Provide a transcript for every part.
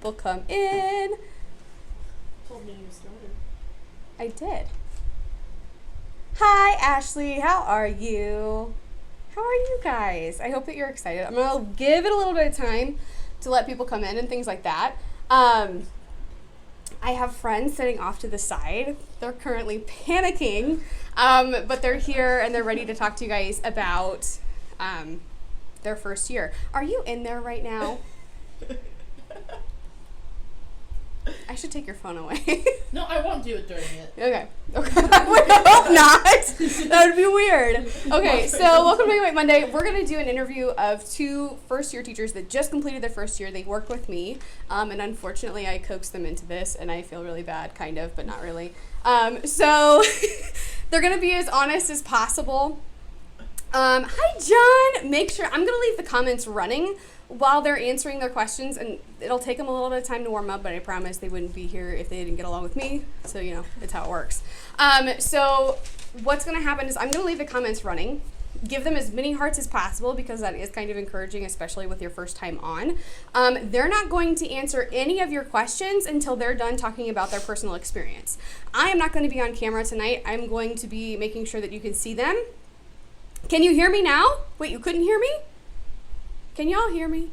people come in. Told me you started. I did. Hi, Ashley. How are you? How are you guys? I hope that you're excited. I'm going to give it a little bit of time to let people come in and things like that. I have friends sitting off to the side. They're currently panicking, but they're here and they're ready to talk to you guys about their first year. Are you in there right now? I should take your phone away. No, I won't do it during it. Okay. I would hope not. That would be weird. Okay, so welcome to Make It Right Monday. We're going to do an interview of two first-year teachers that just completed their first year. They worked with me, and unfortunately I coaxed them into this, and I feel really bad, kind of, but not really. So they're going to be as honest as possible. Hi, John. Make sure, I'm going to leave the comments running while they're answering their questions, and it'll take them a little bit of time to warm up, but I promise they wouldn't be here if they didn't get along with me. So, you know, it's how it works. So what's going to happen is I'm going to leave the comments running. Give them as many hearts as possible because that is kind of encouraging, especially with your first time on. They're not going to answer any of your questions until they're done talking about their personal experience. I am not going to be on camera tonight. I'm going to be making sure that you can see them. Can you hear me now? Wait, you couldn't hear me? Can y'all hear me?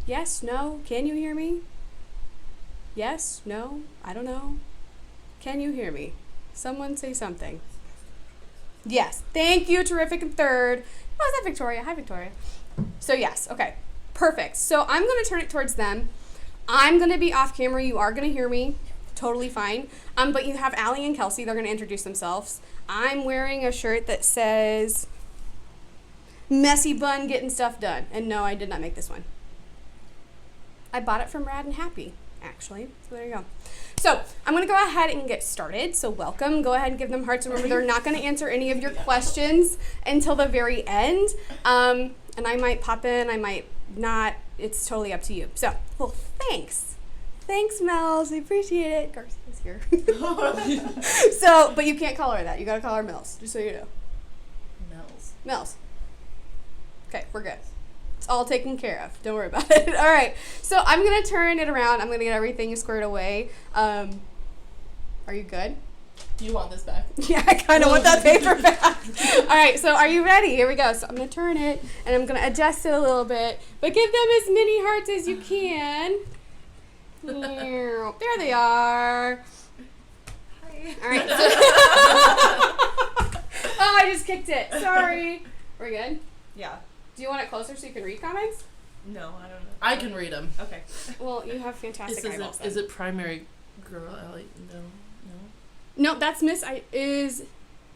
Yes, no, can you hear me? Yes, no, I don't know. Can you hear me? Someone say something. Yes, thank you, terrific and third. Oh, is that Victoria? Hi, Victoria. So yes, okay, perfect. So I'm gonna turn it towards them. I'm gonna be off camera, you are gonna hear me, totally fine. But you have Allie and Kelsey, they're gonna introduce themselves. I'm wearing a shirt that says, Messy Bun Getting Stuff Done. And no, I did not make this one. I bought it from Rad and Happy, actually. So there you go. So I'm going to go ahead and get started. So welcome. Go ahead and give them hearts. Remember, they're not going to answer any of your questions until the very end. And I might pop in. I might not. It's totally up to you. So, well, thanks. Thanks, Mel's. I appreciate it. Garcia's here. So, but you can't call her that. You got to call her Mel's, just so you know. Mel's. Okay, we're good. It's all taken care of. Don't worry about it. All right. So I'm going to turn it around. I'm going to get everything squared away. Are you good? Do you want this back? Yeah, I kind of want that paper back. All right. So are you ready? Here we go. So I'm going to turn it, and I'm going to adjust it a little bit. But give them as many hearts as you can. There they are. Hi. All right. Oh, I just kicked it. Sorry. We're good? Yeah. Do you want it closer so you can read comments? No, I don't know. I can read them. Okay. Well, you have fantastic eyeballs. Is it primary girl Allie? No. No, that's is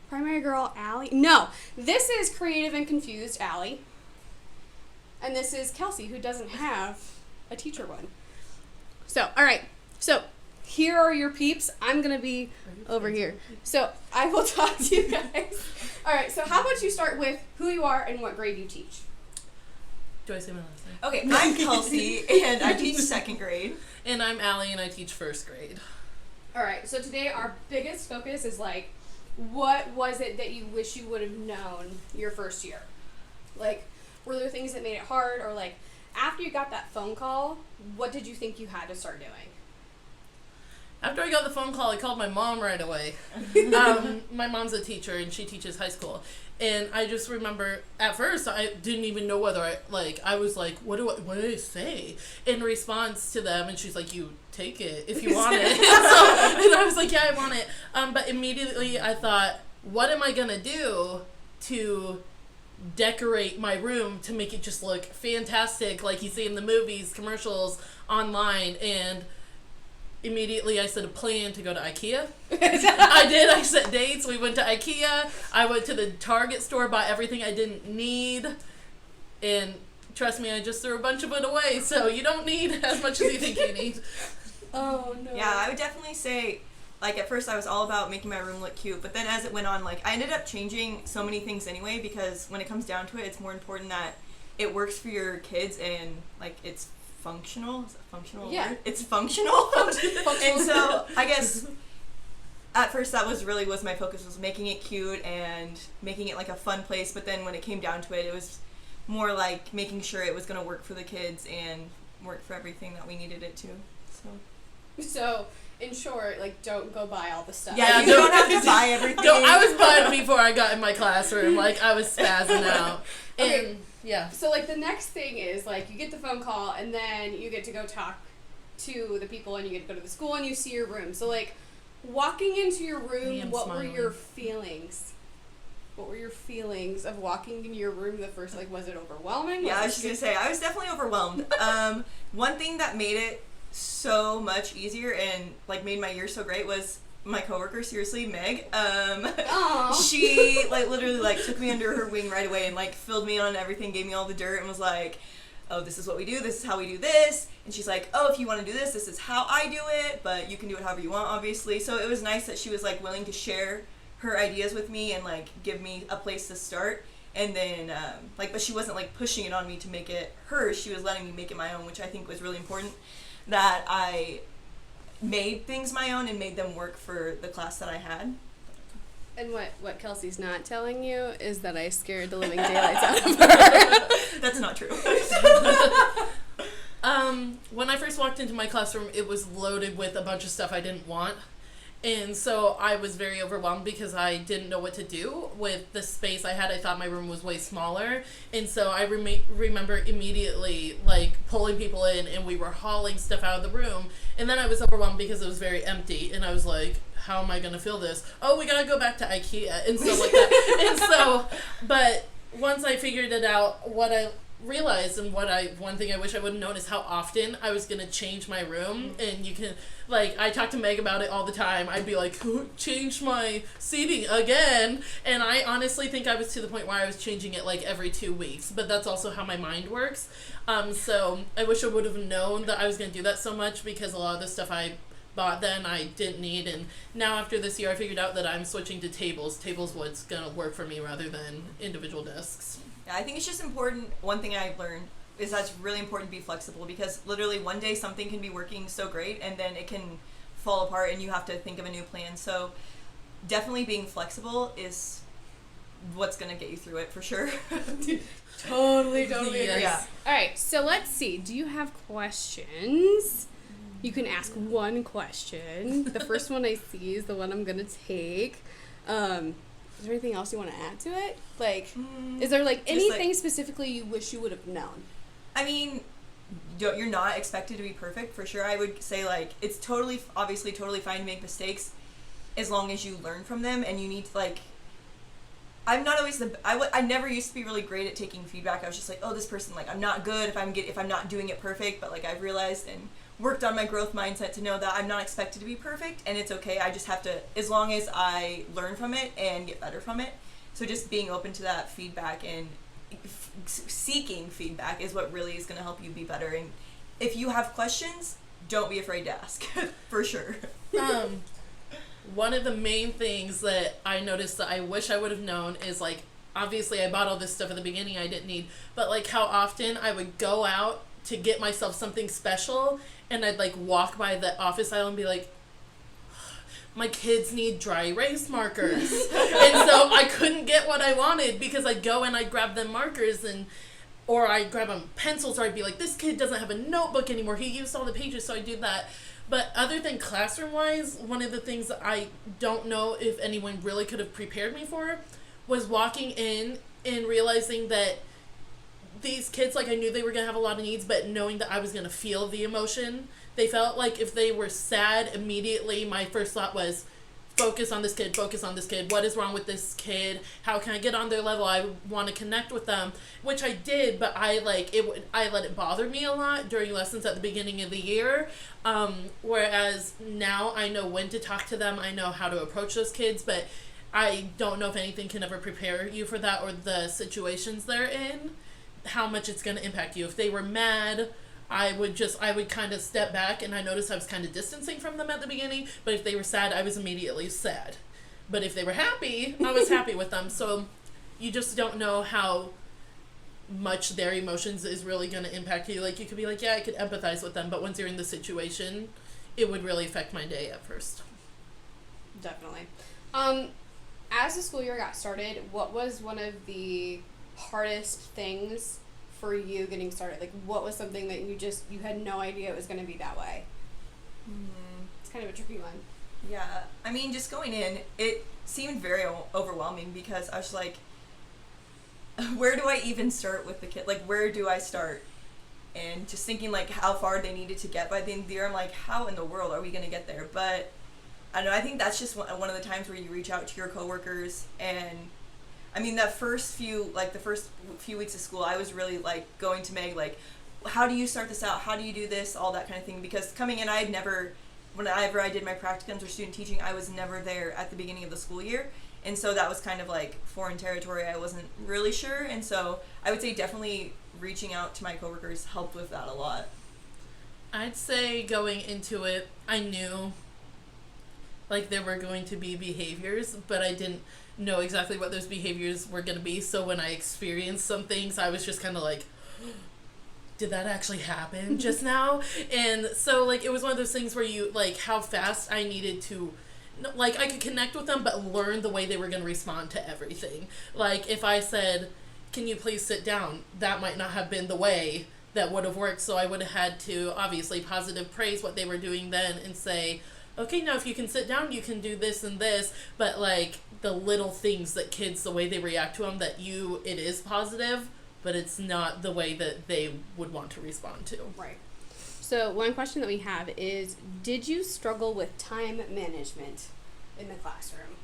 primary girl Allie. No, this is creative and confused Allie. And this is Kelsey, who doesn't have a teacher one. So, all right. So, here are your peeps. I'm going to be over here. So, I will talk to you guys. All right. So, how about you start with who you are and what grade you teach? Do I say my last name? Okay, I'm Kelsey, and I teach second grade. And I'm Allie, and I teach first grade. All right. So, today our biggest focus is like, what was it that you wish you would have known your first year? Like, were there things that made it hard, or like, after you got that phone call, what did you think you had to start doing? After I got the phone call, I called my mom right away. My mom's a teacher, and she teaches high school. And I just remember, at first, I didn't even know whether I was like, what do I say in response to them? And she's like, you take it if you want it. And I was like, yeah, I want it. But immediately I thought, what am I going to do to decorate my room to make it just look fantastic like you see in the movies, commercials, online? And immediately I set a plan to go to IKEA. I did. I set dates. We went to IKEA. I went to the Target store, bought everything I didn't need. And trust me, I just threw a bunch of it away. So you don't need as much as you think you need. Oh, no. Yeah, I would definitely say, like, at first I was all about making my room look cute. But then as it went on, like, I ended up changing so many things anyway, because when it comes down to it, it's more important that it works for your kids and, like, it's functional. Is it functional? Yeah. Word? It's functional. And so I guess at first that was my focus, was making it cute and making it like a fun place. But then when it came down to it, it was more like making sure it was going to work for the kids and work for everything that we needed it to. So, in short, like, don't go buy all the stuff. Yeah, you don't have to buy everything. No, I was bummed before I got in my classroom. Like, I was spazzing out. And, Okay. yeah. So, like, the next thing is, like, you get the phone call, and then you get to go talk to the people, and you get to go to the school, and you see your room. So, like, walking into your room, I'm what were smiling. your feelings? What were your feelings of walking into your room the first, like, was it overwhelming? Yeah, I was it just gonna say, I was definitely overwhelmed. One thing that made it so much easier and, like, made my year so great was my coworker, seriously, Meg. Aw. She, like, literally, like, took me under her wing right away and, like, filled me in on everything, gave me all the dirt, and was like, oh, this is what we do, this is how we do this. And she's like, oh, if you want to do this, this is how I do it, but you can do it however you want, obviously. So it was nice that she was, like, willing to share her ideas with me and, like, give me a place to start. And then, like, but she wasn't, like, pushing it on me to make it hers. She was letting me make it my own, which I think was really important, that I made things my own and made them work for the class that I had. And what Kelsey's not telling you is that I scared the living daylights out of her. That's not true. When I first walked into my classroom, it was loaded with a bunch of stuff I didn't want. And so I was very overwhelmed because I didn't know what to do with the space I had. I thought my room was way smaller. And so I remember immediately, like, pulling people in, and we were hauling stuff out of the room. And then I was overwhelmed because it was very empty. And I was like, how am I going to fill this? Oh, we got to go back to IKEA and stuff like that. And so, but once I figured it out, what I realized and one thing I wish I would have known is how often I was gonna change my room. And you can, like, I talk to Meg about it all the time. I'd be like, change my seating again, and I honestly think I was to the point where I was changing it like every 2 weeks, but that's also how my mind works. So I wish I would have known that I was gonna do that so much, because a lot of the stuff I bought then I didn't need, and now after this year I figured out that I'm switching to tables. Tables what's gonna work for me rather than individual desks. Yeah, I think it's just important. One thing I've learned is that it's really important to be flexible, because literally one day something can be working so great and then it can fall apart and you have to think of a new plan. So definitely being flexible is what's going to get you through it for sure. Totally Yes. agree. Yeah. All right, so let's see. Do you have questions? You can ask one question. The first one I see is the one I'm gonna take. Is there anything else you want to add to it? Like, is there like Just, anything like- specifically you wish you would have known? I mean, you're not expected to be perfect, for sure. I would say, like, it's obviously totally fine to make mistakes as long as you learn from them, and you need to, like, I'm not always I never used to be really great at taking feedback. I was just like, oh, this person, like, I'm not good if I'm not doing it perfect, but, like, I've realized and worked on my growth mindset to know that I'm not expected to be perfect, and it's okay. I just have to, as long as I learn from it and get better from it. So just being open to that feedback and seeking feedback is what really is going to help you be better. And if you have questions, don't be afraid to ask, for sure. One of the main things that I noticed that I wish I would have known is, like, obviously I bought all this stuff at the beginning I didn't need, but, like, how often I would go out to get myself something special, and I'd, like, walk by the office aisle and be like, my kids need dry erase markers. And so I couldn't get what I wanted because I'd go and I'd grab them markers, or I'd grab them pencils, or I'd be like, this kid doesn't have a notebook anymore. He used all the pages, so I do that. But other than classroom-wise, one of the things that I don't know if anyone really could have prepared me for was walking in and realizing that these kids, like, I knew they were going to have a lot of needs, but knowing that I was going to feel the emotion they felt. Like, if they were sad, immediately my first thought was, focus on this kid, what is wrong with this kid, how can I get on their level, I want to connect with them, which I did, but I let it bother me a lot during lessons at the beginning of the year, whereas now I know when to talk to them, I know how to approach those kids, but I don't know if anything can ever prepare you for that, or the situations they're in, how much it's going to impact you. If they were mad, I would kind of step back, and I noticed I was kind of distancing from them at the beginning, but if they were sad, I was immediately sad. But if they were happy, I was happy with them. So you just don't know how much their emotions is really going to impact you. Like, you could be like, yeah, I could empathize with them, but once you're in the situation, it would really affect my day at first. Definitely. As the school year got started, what was one of the hardest things for you getting started? Like, what was something that you had no idea it was going to be that way? It's kind of a tricky one. Yeah, I mean, just going in, it seemed very overwhelming because I was like, where do I even start with the kid? Like, where do I start? And just thinking, like, how far they needed to get by the end of the year, I'm like, how in the world are we going to get there? But, I don't know, I think that's just one of the times where you reach out to your coworkers, and, I mean, the first few weeks of school, I was really, like, going to Meg, like, how do you start this out? How do you do this? All that kind of thing. Because coming in, whenever I did my practicums or student teaching, I was never there at the beginning of the school year. And so that was kind of like foreign territory. I wasn't really sure. And so I would say definitely reaching out to my coworkers helped with that a lot. I'd say going into it, I knew like there were going to be behaviors, but I didn't know exactly what those behaviors were going to be. So when I experienced some things, I was just kind of like, did that actually happen just now? And so like it was one of those things where you like how fast I needed to, like, I could connect with them but learn the way they were going to respond to everything. Like if I said, can you please sit down, that might not have been the way that would have worked. So I would have had to obviously positive praise what they were doing then and say, okay, now if you can sit down, you can do this and this. But like the little things that kids, the way they react to them, that it is positive, but it's not the way that they would want to respond to. Right. So one question that we have is, did you struggle with time management in the classroom?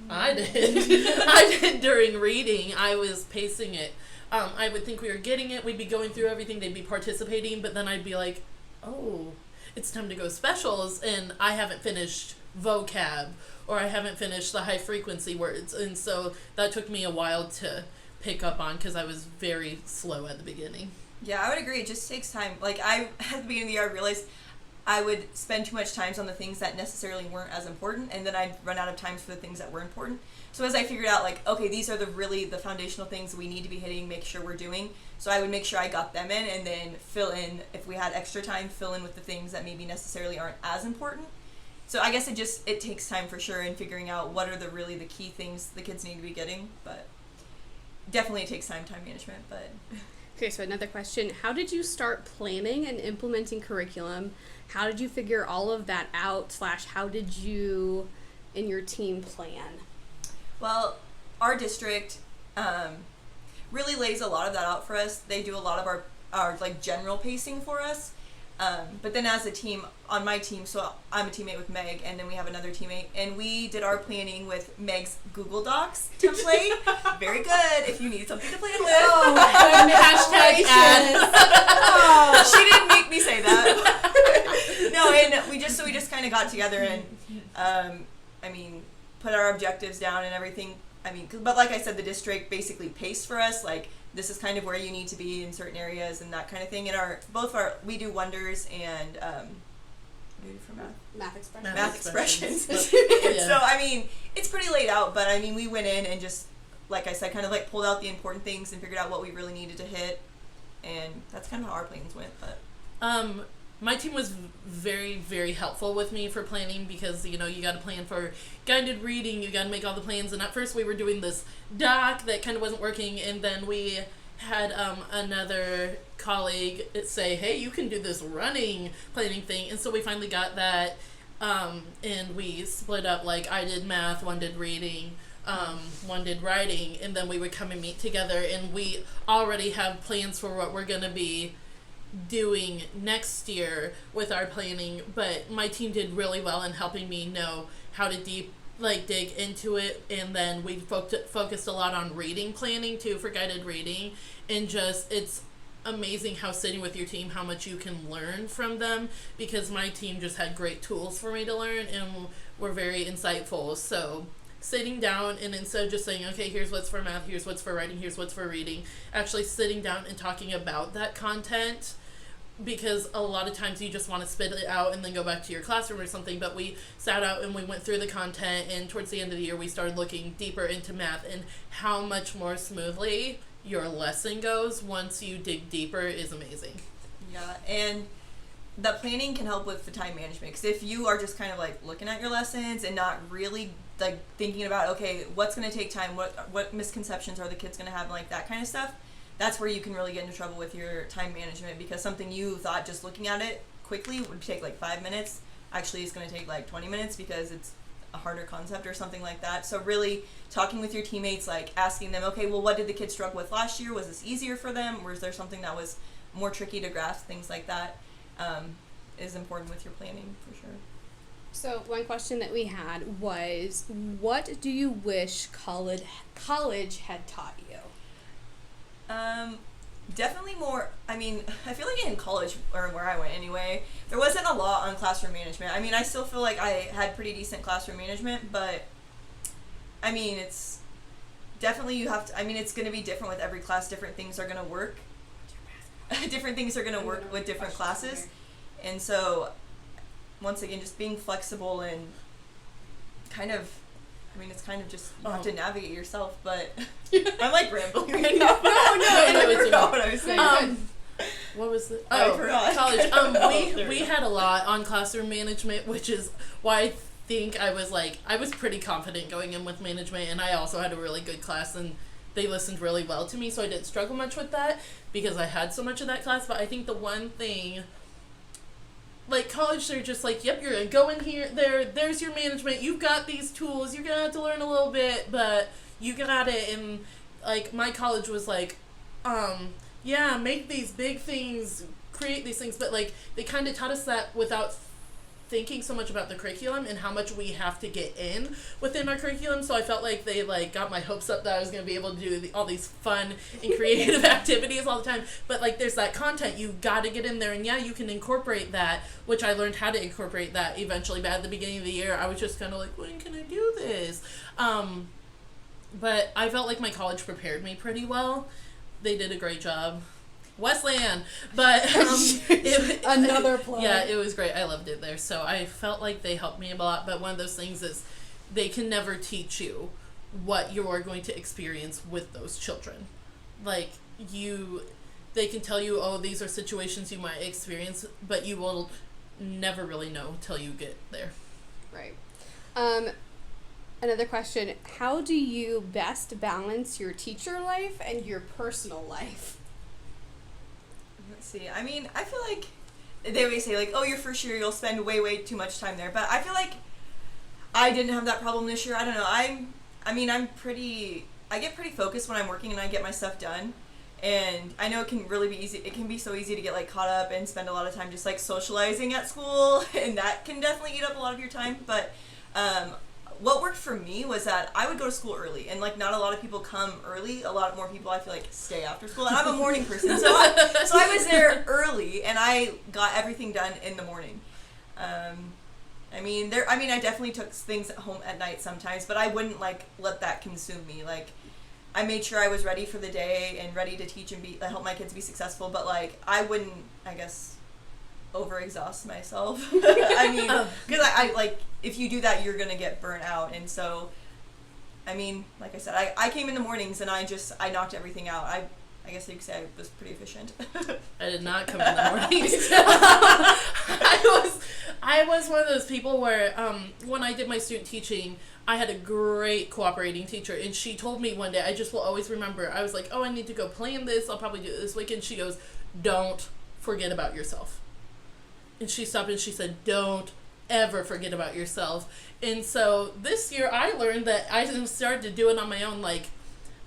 I did. I did during reading. I was pacing it. I would think we were getting it. We'd be going through everything. They'd be participating. But then I'd be like, oh, it's time to go specials. And I haven't finished vocab, or I haven't finished the high frequency words. And so that took me a while to pick up on because I was very slow at the beginning. Yeah, I would agree. It just takes time. Like, at the beginning of the year, I realized I would spend too much time on the things that necessarily weren't as important, and then I'd run out of time for the things that were important. So as I figured out, like, okay, these are the foundational things we need to be hitting, make sure we're doing. So I would make sure I got them in, and then fill in, if we had extra time, fill in with the things that maybe necessarily aren't as important. So I guess it takes time for sure in figuring out what are the key things the kids need to be getting, but definitely it takes time management, but... Okay, so another question. How did you start planning and implementing curriculum? How did you figure all of that out, / how did you and your team plan? Well, our district really lays a lot of that out for us. They do a lot of our like general pacing for us. But then as a team, on my team, so I'm a teammate with Meg, and then we have another teammate, and we did our planning with Meg's Google Docs template. Very good if you need something to plan with. Hashtag ad. Oh, she didn't make me say that. No, and we just kind of got together and, I mean, put our objectives down and everything. I mean, but like I said, the district basically paced for us, like, this is kind of where you need to be in certain areas and that kind of thing. And we do wonders and what do we do for math? Math expressions. Yeah. So I mean, it's pretty laid out, but I mean, we went in and just, like I said, kind of like pulled out the important things and figured out what we really needed to hit, and that's kind of how our plans went. But my team was very, very helpful with me for planning because, you got to plan for guided reading, you got to make all the plans. And at first we were doing this doc that kind of wasn't working. And then we had another colleague say, hey, you can do this running planning thing. And so we finally got that. And we split up, like I did math, one did reading, one did writing. And then we would come and meet together. And we already have plans for what we're going to be doing next year with our planning, but my team did really well in helping me know how to dig into it. And then we focused a lot on reading planning too for guided reading, and just it's amazing how sitting with your team, how much you can learn from them, because my team just had great tools for me to learn and were very insightful. So sitting down and instead of just saying, okay, here's what's for math, here's what's for writing, here's what's for reading, actually sitting down and talking about that content, because a lot of times you just want to spit it out and then go back to your classroom or something. But we sat out and we went through the content, and towards the end of the year we started looking deeper into math and how much more smoothly your lesson goes once you dig deeper is amazing. Yeah, and the planning can help with the time management, because if you are just kind of like looking at your lessons and not really like thinking about, okay, what's going to take time, what misconceptions are the kids going to have, like that kind of stuff, that's where you can really get into trouble with your time management, because something you thought just looking at it quickly would take like 5 minutes actually is going to take like 20 minutes because it's a harder concept or something like that. So really talking with your teammates, like asking them, okay, well, what did the kids struggle with last year? Was this easier for them? Or is there something that was more tricky to grasp? Things like that is important with your planning for sure. So one question that we had was, what do you wish college had taught you? Definitely more. I mean, I feel like in college, or where I went anyway, there wasn't a lot on classroom management. I mean, I still feel like I had pretty decent classroom management, but I mean, it's definitely, you have to, I mean, it's going to be different with every class. Different things are going to work. Different things are going to work with different classes. And so, once again, just being flexible and kind of, I mean, it's kind of just, you have to navigate yourself, but I'm like rambling right now. No, I it's forgot what I was saying. What was it? I forgot. College. We had a lot on classroom management, which is why I think I was pretty confident going in with management, and I also had a really good class, and they listened really well to me, so I didn't struggle much with that because I had so much of that class. But I think the one thing, like college, they're just like, yep, you're gonna go in here, there's your management, you've got these tools, you're gonna have to learn a little bit, but you got it. And like my college was like, yeah, make these big things, create these things, but like they kind of taught us that without thinking so much about the curriculum and how much we have to get in within our curriculum. So I felt like they like got my hopes up that I was going to be able to do all these fun and creative activities all the time. But like there's that content, you got to get in there, and yeah, you can incorporate that, which I learned how to incorporate that eventually. But at the beginning of the year, I was just kind of like, when can I do this? But I felt like my college prepared me pretty well. They did a great job. Wesleyan, but Another plug. Yeah, it was great. I loved it there. So I felt like they helped me a lot. But one of those things is they can never teach you what you are going to experience with those children. Like they can tell you, oh, these are situations you might experience, but you will never really know till you get there. Right. Another question: how do you best balance your teacher life and your personal life? Let's see. I mean, I feel like they always say like, oh, your first year you'll spend way too much time there. But I feel like I didn't have that problem this year. I don't know. I get pretty focused when I'm working and I get my stuff done. And I know it can really be easy. It can be so easy to get like caught up and spend a lot of time just like socializing at school, and that can definitely eat up a lot of your time. But what worked for me was that I would go to school early, and like not a lot of people come early. A lot more people, I feel like, stay after school. And I'm a morning person, so I was there early, and I got everything done in the morning. I definitely took things home at night sometimes, but I wouldn't like let that consume me. Like, I made sure I was ready for the day and ready to teach and help my kids be successful. But like, I wouldn't, I guess, overexhaust myself. I mean, because I like, if you do that, you're gonna get burnt out. And so, I mean, like I said, I came in the mornings and I knocked everything out. I guess you could say I was pretty efficient. I did not come in the mornings. I was one of those people where when I did my student teaching, I had a great cooperating teacher, and she told me one day, I just will always remember, I was like, oh, I need to go plan this, I'll probably do it this weekend. She goes, don't forget about yourself. And she stopped and she said, don't ever forget about yourself. And so this year I learned that I started to do it on my own, like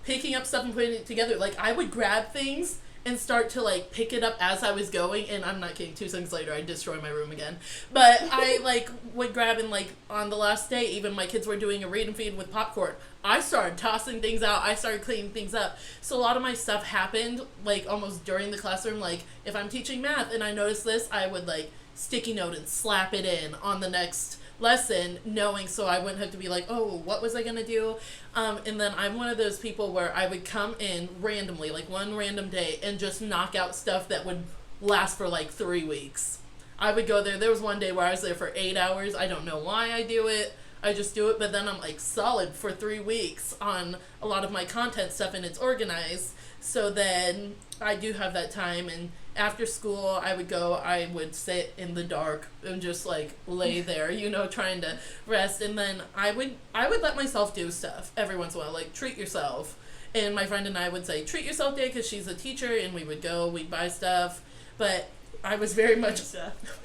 picking up stuff and putting it together. Like I would grab things and start to like pick it up as I was going, and I'm not kidding, 2 seconds later I'd destroy my room again. But I like would grab, and like on the last day, even my kids were doing a read and feed with popcorn, I started tossing things out, I started cleaning things up. So a lot of my stuff happened like almost during the classroom. Like if I'm teaching math and I notice this, I would like sticky note and slap it in on the next lesson, knowing so I wouldn't have to be like, oh, what was I gonna do? And then I'm one of those people where I would come in randomly, like one random day, and just knock out stuff that would last for like 3 weeks. I would go there. There was one day where I was there for 8 hours. I don't know why I do it. I just do it, but then I'm like solid for 3 weeks on a lot of my content stuff, and it's organized. So then I do have that time, and after school I would sit in the dark and just like lay there, trying to rest. And then I would let myself do stuff every once in a while, like treat yourself And my friend and I would say, treat yourself day, because she's a teacher, and we would go, we'd buy stuff. But I was very much,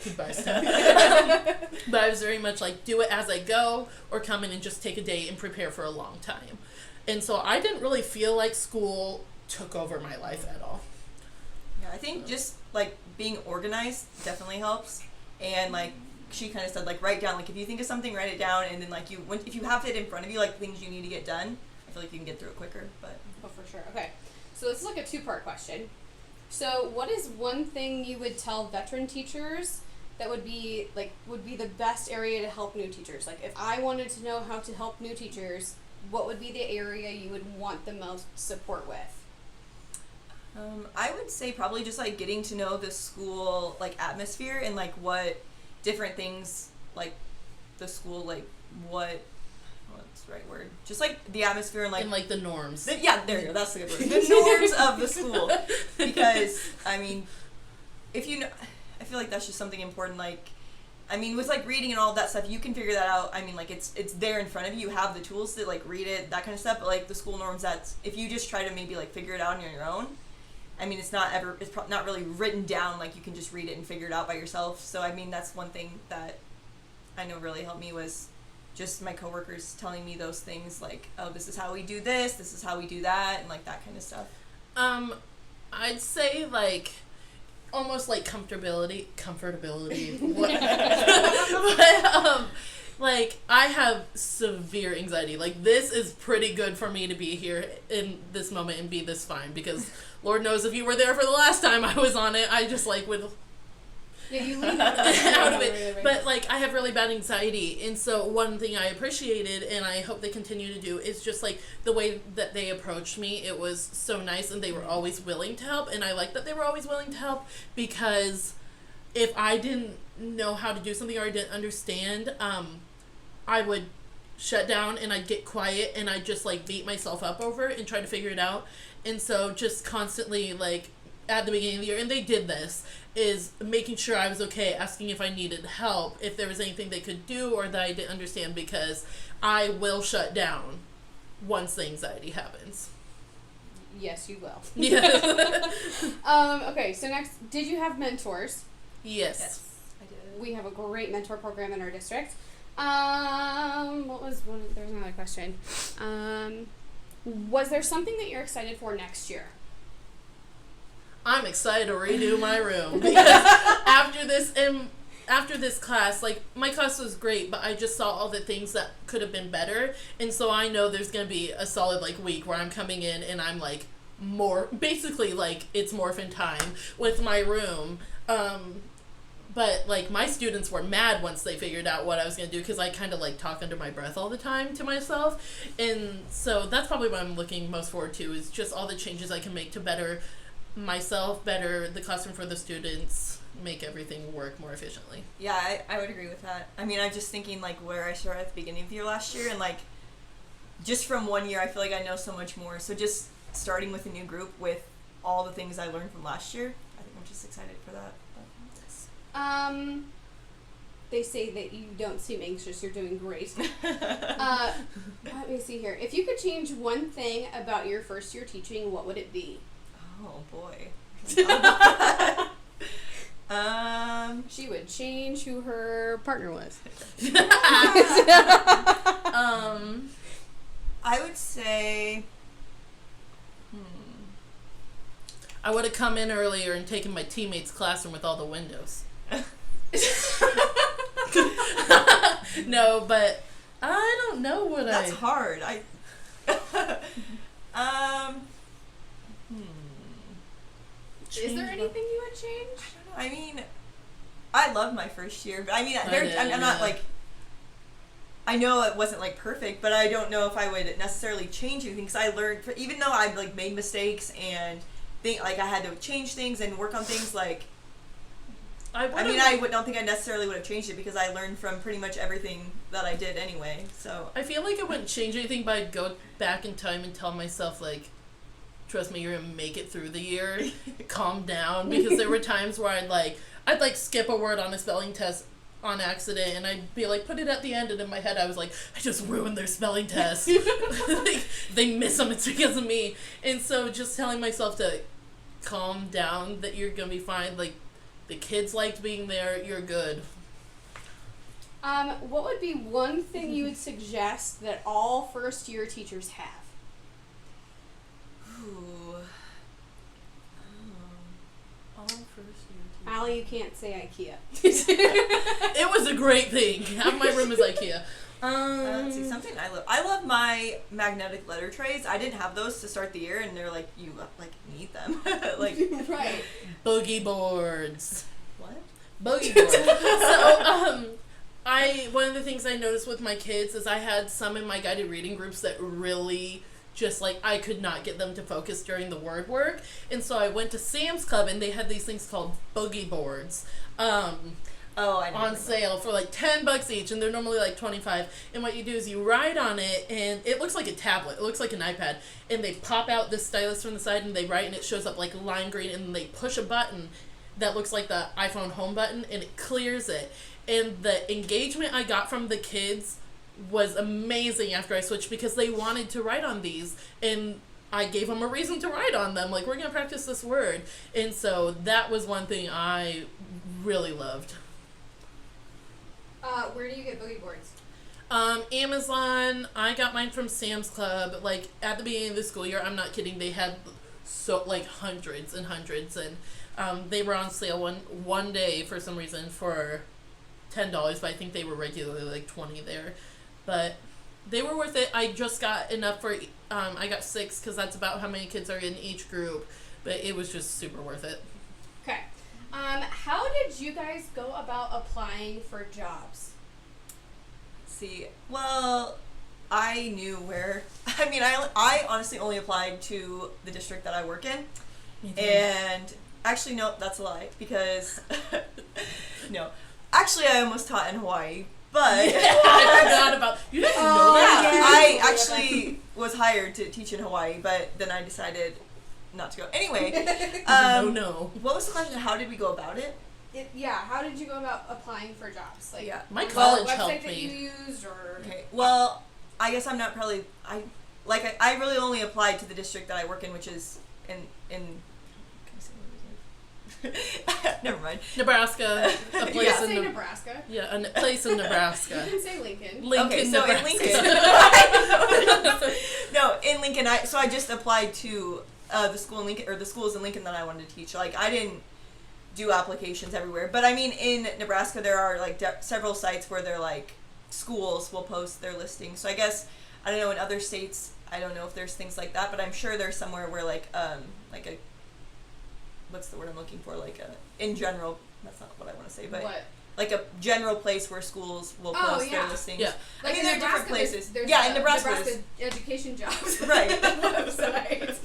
we'd buy stuff. But I was very much like, do it as I go, or come in and just take a day and prepare for a long time. And so I didn't really feel like school took over my life at all. Yeah, I think just like being organized definitely helps, and like she kind of said, like write down, like if you think of something, write it down, and then like if you have it in front of you, like things you need to get done, I feel like you can get through it quicker. But Oh, for sure. Okay, so this is like a two-part question. So, what is one thing you would tell veteran teachers that would be the best area to help new teachers? Like, if I wanted to know how to help new teachers, what would be the area you would want the most support with? I would say probably just like getting to know the school like atmosphere and like what different things like the school like what's the right word? Just like the atmosphere and like the norms. Yeah, there you go. That's the good word. The norms of the school, because I mean, if you know, I feel like that's just something important. Like, I mean, with like reading and all of that stuff, you can figure that out. I mean, like it's there in front of you. You have the tools to like read it, that kind of stuff. But like the school norms, that's if you just try to maybe like figure it out on your own. I mean, it's not really written down, like you can just read it and figure it out by yourself. So, I mean, that's one thing that I know really helped me was just my coworkers telling me those things, like, oh, this is how we do this is how we do that, and like that kind of stuff. I'd say like almost like comfortability. But, like, I have severe anxiety. Like, this is pretty good for me to be here in this moment and be this fine, because Lord knows if you were there for the last time I was on it, I just, like, would... Yeah, you lean out of it. But, like, I have really bad anxiety, and so one thing I appreciated, and I hope they continue to do, is just, like, the way that they approached me. It was so nice, and they were always willing to help, and I like that they were always willing to help, because if I didn't know how to do something or I didn't understand, I would shut down and I'd get quiet and I'd just like beat myself up over it and try to figure it out. And so just constantly, like, at the beginning of the year, and they did this, is making sure I was okay, asking if I needed help, if there was anything they could do or that I didn't understand, because I will shut down once the anxiety happens. Yes, you will. Yeah. Okay, so next, did you have mentors? Yes. I did. We have a great mentor program in our district. What was one? There was another question. Was there something that you're excited for next year? I'm excited to redo my room, because after this class, like, my class was great, but I just saw all the things that could have been better, and so I know there's gonna be a solid like week where I'm coming in and I'm like basically like it's morphin' time with my room. But, like, my students were mad once they figured out what I was going to do, because I kind of, like, talk under my breath all the time to myself. And so that's probably what I'm looking most forward to, is just all the changes I can make to better myself, better the classroom for the students, make everything work more efficiently. Yeah, I would agree with that. I mean, I'm just thinking, like, where I started at the beginning of the year last year, and, like, just from one year, I feel like I know so much more. So just starting with a new group with all the things I learned from last year, I think I'm just excited for that. They say that you don't seem anxious. You're doing great. Let me see here. If you could change one thing about your first year teaching, what would it be? Oh boy. She would change who her partner was. I would say. I would have come in earlier and taken my teammate's classroom with all the windows. No, but I don't know what That's hard. Is there anything you would change? I mean, I love my first year, but I mean, I'm not like. I know it wasn't like perfect, but I don't know if I would necessarily change anything, because I learned, even though I like made mistakes and like I had to change things and work on things, like. I don't think I necessarily would have changed it, because I learned from pretty much everything that I did anyway. So I feel like I wouldn't change anything, but I'd go back in time and tell myself, like, trust me, you're gonna make it through the year. Calm down, because there were times where I'd skip a word on a spelling test on accident, and I'd be like, put it at the end, and in my head I was like, I just ruined their spelling test. Like, they miss them, it's because of me. And so just telling myself to calm down, that you're gonna be fine. Like, the kids liked being there, you're good. What would be one thing you would suggest that all first year teachers have? Ooh. All first year teachers. Allie, you can't say IKEA. It was a great thing. Half my room is IKEA. Let's see, something I love. I love my magnetic letter trays. I didn't have those to start the year, and they're like, you like need them. Like, Right. Boogie boards. what? Boogie boards. So, one of the things I noticed with my kids is I had some in my guided reading groups that really just like I could not get them to focus during the word work, and so I went to Sam's Club and they had these things called boogie boards. Oh, I know. On sale for like $10 each, and they're normally like $25. And what you do is you write on it, and it looks like a tablet. It looks like an iPad, and they pop out this stylus from the side, and they write, and it shows up like lime green, and they push a button that looks like the iPhone home button, and it clears it. And the engagement I got from the kids was amazing after I switched, because they wanted to write on these, and I gave them a reason to write on them. Like, we're gonna practice this word, and so that was one thing I really loved. Where do you get boogie boards? Amazon. I got mine from Sam's Club. Like, at the beginning of the school year, I'm not kidding, they had hundreds and hundreds, and they were on sale one day for some reason for $10, but I think they were regularly like $20 there. But they were worth it. I just got enough for I got 6, because that's about how many kids are in each group, but it was just super worth it. Okay. How did you guys go about applying for jobs? See, well, I knew where. I mean, I honestly only applied to the district that I work in, and actually, no, that's a lie, because no, actually, I almost taught in Hawaii, but I forgot about you. Didn't know that. I actually was hired to teach in Hawaii, but then I decided not to go. Anyway, No. what was the question? How did we go about it? How did you go about applying for jobs? Like, Yeah. My what college website helped that me. you used, or Okay. Well, I guess I'm not probably I really only applied to the district that I work in, which is in. Can I say what it is? Never mind. Nebraska, a place you can in say Nebraska. Yeah, a place in Nebraska. You can say Lincoln. Lincoln, Okay, so Nebraska. in Lincoln. No, in Lincoln. So I just applied to the school in Lincoln, or the schools in Lincoln that I wanted to teach. Like, I didn't do applications everywhere, but I mean, in Nebraska there are like several sites where they're like schools will post their listings. So I guess I don't know, in other states I don't know if there's things like that, but I'm sure there's somewhere where like a what's the word I'm looking for, like a in general, that's not what I want to say, but What? like a general place where schools will post their listings. Yeah. I mean, in there are different Nebraska, places. There's Yeah, in the Nebraska Nebraska education jobs. Right. website.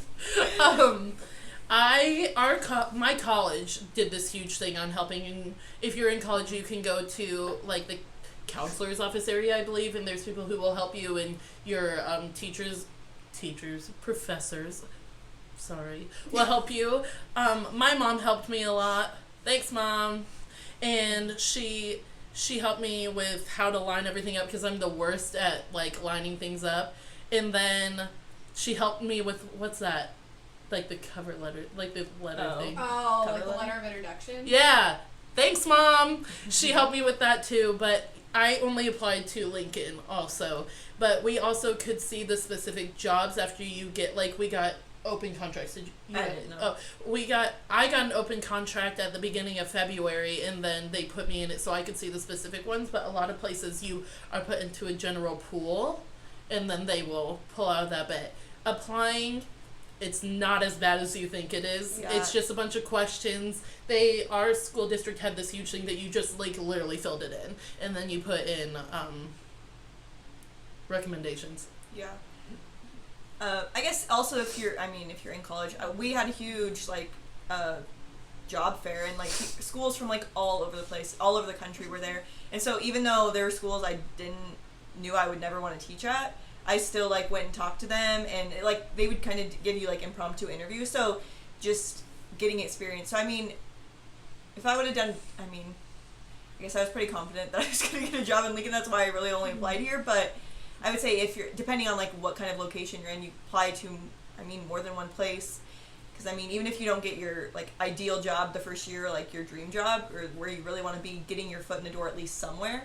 My college did this huge thing on helping. And if you're in college, you can go to like the counselor's office area, I believe, and there's people who will help you, and your professors, will help you. My mom helped me a lot. Thanks, Mom. And she helped me with how to line everything up, because I'm the worst at like lining things up. And then she helped me with, what's that? Like the cover letter, like the letter thing. Oh, Cover like the letter? letter of introduction? Yeah. Thanks, Mom. She helped me with that too, but I only applied to Lincoln also. But we also could see the specific jobs after you get, like, we got open contracts. Did you I didn't know. I got an open contract at the beginning of February, and then they put me in it so I could see the specific ones. But a lot of places you are put into a general pool, and then they will pull out that bit. Applying, it's not as bad as you think it is. Yeah. It's just a bunch of questions. Our school district had this huge thing that you just like literally filled it in, and then you put in recommendations. Yeah. I guess also if you're in college, we had a huge job fair, and like schools from like all over the place, all over the country were there. And so even though there were schools I knew I would never want to teach at, I still like went and talked to them, and like they would kind of give you like impromptu interviews. So just getting experience. So I mean, if I would have done, I guess I was pretty confident that I was going to get a job in Lincoln. That's why I really only applied here. But I would say if you're, depending on like what kind of location you're in, you apply to, I mean, more than one place. Because I mean, even if you don't get your like ideal job the first year, like your dream job or where you really want to be, getting your foot in the door at least somewhere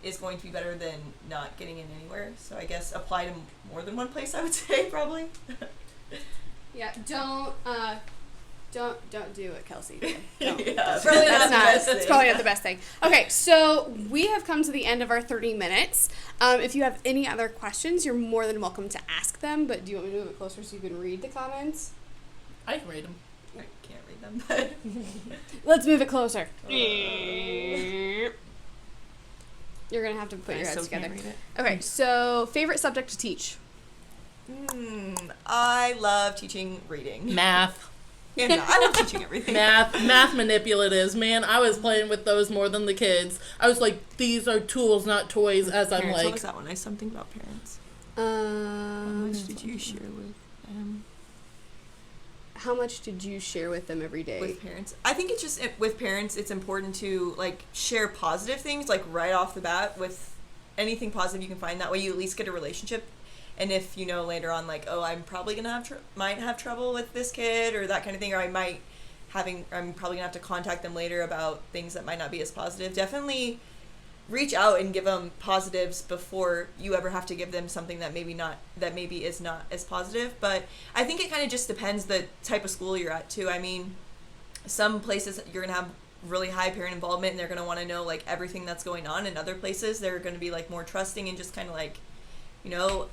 is going to be better than not getting in anywhere. So I guess apply to more than one place, I would say, probably. Yeah, don't do what Kelsey did. Don't. Yeah, Probably that's not. the best That's thing. probably not the best thing. Okay, so we have come to the end of our 30 minutes. If you have any other questions, you're more than welcome to ask them. But do you want me to move it closer so you can read the comments? I can read them. I can't read them, but Let's move it closer. You're gonna have to put your heads together. Okay, so favorite subject to teach? I love teaching reading. Math. Yeah, no, I love teaching everything. Math manipulatives, man. I was playing with those more than the kids. I was like, these are tools, not toys, as I'm Parents, what like, was that one? I something about parents. How Um, much did you share with them? how much did you share with them every day? With parents, I think it's just with parents, it's important to like share positive things like right off the bat with anything positive you can find. That way, you at least get a relationship. And if you know later on, like, oh, I'm probably gonna might have trouble with this kid or that kind of thing, or I'm probably gonna have to contact them later about things that might not be as positive. Definitely reach out and give them positives before you ever have to give them something that maybe is not as positive. But I think it kind of just depends the type of school you're at too. I mean, some places you're gonna have really high parent involvement and they're gonna want to know like everything that's going on. In other places they're gonna be like more trusting and just kind of like, you know,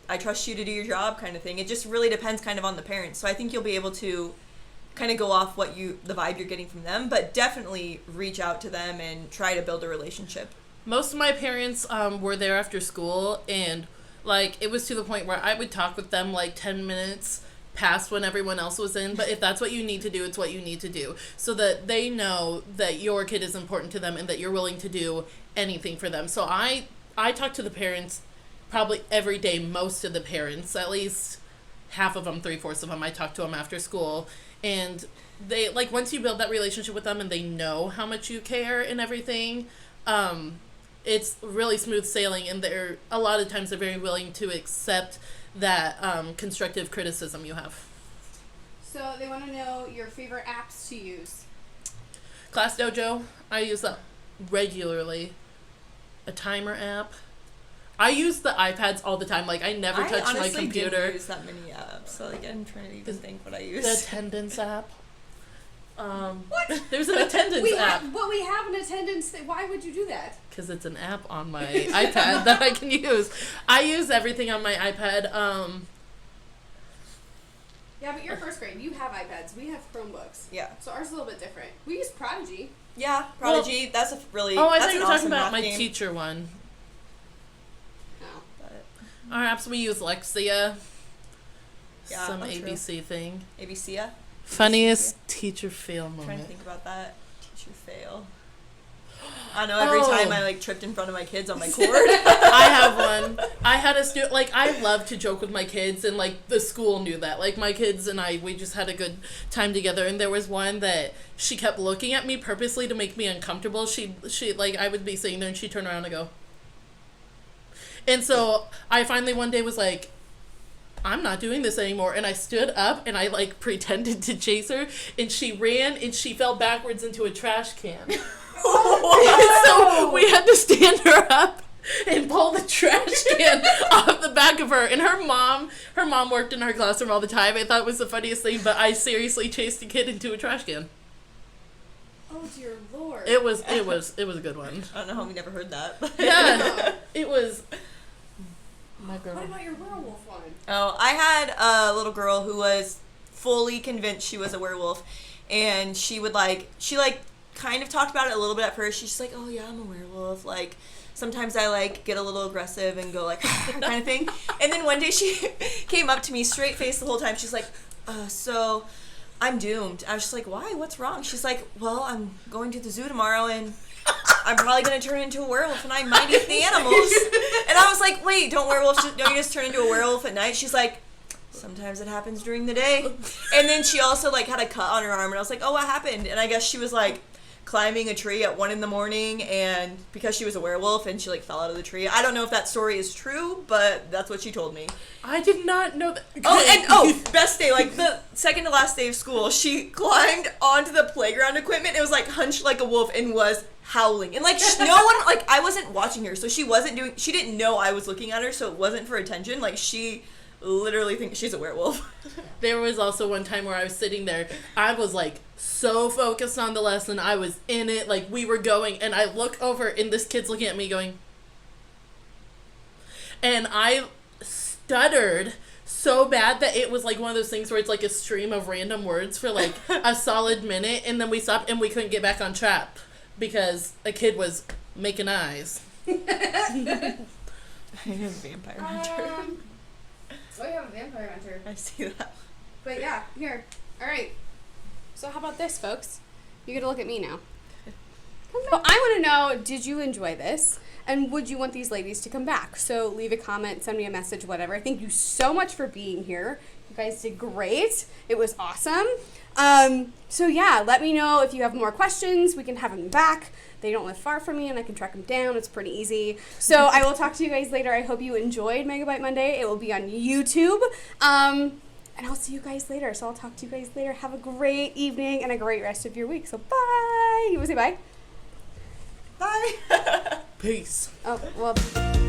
I trust you to do your job kind of thing. It just really depends kind of on the parents. So I think you'll be able to kind of go off the vibe you're getting from them, but definitely reach out to them and try to build a relationship. most of my parents were there after school, and like it was to the point where I would talk with them like 10 minutes past when everyone else was in. But if that's what you need to do, it's what you need to do, so that they know that your kid is important to them and that you're willing to do anything for them. So I talk to the parents probably every day. Most of the parents, at least half of them, 3/4 of them, I talk to them after school. And they, like, once you build that relationship with them and they know how much you care and everything, it's really smooth sailing, and they're, a lot of times they're very willing to accept that constructive criticism you have. So they want to know your favorite apps to use. Class Dojo, I use that regularly. A timer app. I use the iPads all the time. Like, I never touch my computer. I didn't use that many apps, so like I'm trying to even think what I use. The attendance app. What? There's an attendance app. We have an attendance. Why would you do that? Because it's an app on my iPad that I can use. I use everything on my iPad. Yeah, but you're first grade. You have iPads. We have Chromebooks. Yeah. So ours is a little bit different. We use Prodigy. Yeah, Prodigy. That's a really. Oh, I that's thought you an were talking awesome about math my game. teacher one. No. But, Our apps, we use Lexia. Yeah, Some oh, true. ABC thing. ABC, yeah. Funniest teacher fail I'm trying to moment. think about that. Teacher fail. I know every time I like tripped in front of my kids on my cord. I have one. I had a student, like, I love to joke with my kids, and like the school knew that. Like, my kids and I, we just had a good time together. And there was one that she kept looking at me purposely to make me uncomfortable. She like, I would be sitting there and she'd turn around and go. And so I finally one day was like, I'm not doing this anymore. And I stood up and I like pretended to chase her, and she ran and she fell backwards into a trash can. So we had to stand her up and pull the trash can off the back of her. And her mom worked in our classroom all the time. I thought it was the funniest thing, but I seriously chased a kid into a trash can. Oh dear Lord. It was a good one. I don't know how we never heard that. Yeah, it was. My girl. What about your werewolf one? Oh, I had a little girl who was fully convinced she was a werewolf, and she kind of talked about it a little bit at first. She's just like, oh yeah, I'm a werewolf. Like, sometimes I like get a little aggressive and go like kind of thing. And then one day she came up to me straight faced the whole time. She's like, so I'm doomed. I was just like, why? What's wrong? She's like, well, I'm going to the zoo tomorrow and I'm probably going to turn into a werewolf and I might eat the animals. And I was like, wait, don't you just turn into a werewolf at night? She's like, sometimes it happens during the day. And then she also like had a cut on her arm, and I was like, oh, what happened? And I guess she was like climbing a tree at 1 a.m, and because she was a werewolf and she like fell out of the tree. I don't know if that story is true, but that's what she told me. I did not know that. Best day, like the second to last day of school, she climbed onto the playground equipment. It was like hunched like a wolf and was howling. And like no one, like I wasn't watching her, so she didn't know I was looking at her, so it wasn't for attention. Like she literally thinks she's a werewolf. There was also one time where I was sitting there. I was like so focused on the lesson. I was in it. Like we were going, and I look over, and this kid's looking at me going, and I stuttered so bad that it was like one of those things where it's like a stream of random words for like a solid minute, and then we stopped and we couldn't get back on track because a kid was making eyes. I am a vampire hunter. Oh, you have a vampire hunter. I see that. But yeah, here. All right. So how about this, folks? You get to look at me now. So I want to know, did you enjoy this? And would you want these ladies to come back? So leave a comment, send me a message, whatever. Thank you so much for being here. You guys did great. It was awesome. So yeah, let me know if you have more questions. We can have them back. They don't live far from me, and I can track them down. It's pretty easy. So I will talk to you guys later. I hope you enjoyed Megabyte Monday. It will be on YouTube. And I'll see you guys later. So I'll talk to you guys later. Have a great evening and a great rest of your week. So bye. You want to say bye? Bye. Peace. Oh, well...